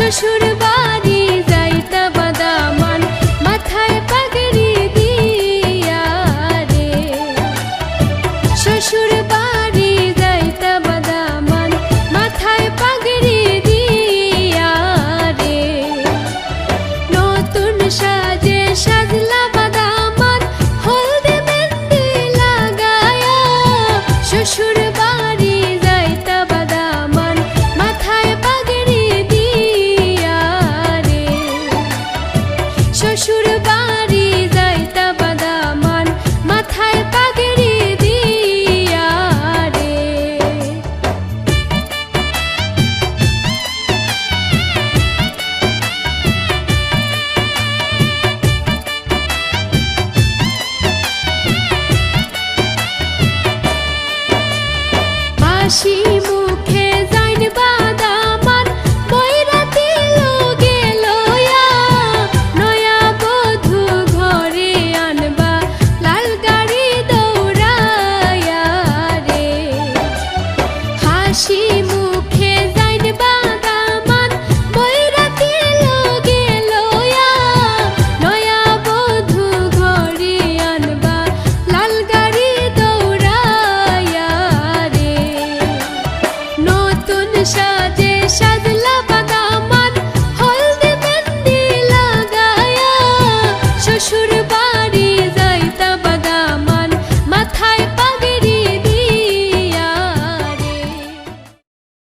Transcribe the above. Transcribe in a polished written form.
শ্বশুর বাড়ি যাইতা বাদামান মাথায় পাগড়ি দিয়া রে। শ্বশুর বাড়ি যাইতা বাদামান মাথায় পাগড়ি দিয়া রে। নতুন সাজে সাজলা বাদামান হলদে মেহেন্দি লাগায়া। শ্বশুর বাড়ি যাইতা বাদামান মাথায় পাগড়ি দিয়া রে। শ্বশুর বাড়ি যাইতা বাদামান মাথায় পাগড়ি দিয়া রে। হাসি মুখে যাইন বাদামান বৈরাতি লোগে লয়া। নয়া বধূ ঘরে আনবা লাল গাড়ি দৌড়ায়া রে। হাসি মুখে যাইন বাদামান বৈরাতি লোগে লয়া। নয়া বধূ ঘরে আনবা লাল গাড়ি দৌড়ায়া রে। নতুন সাজে সাজ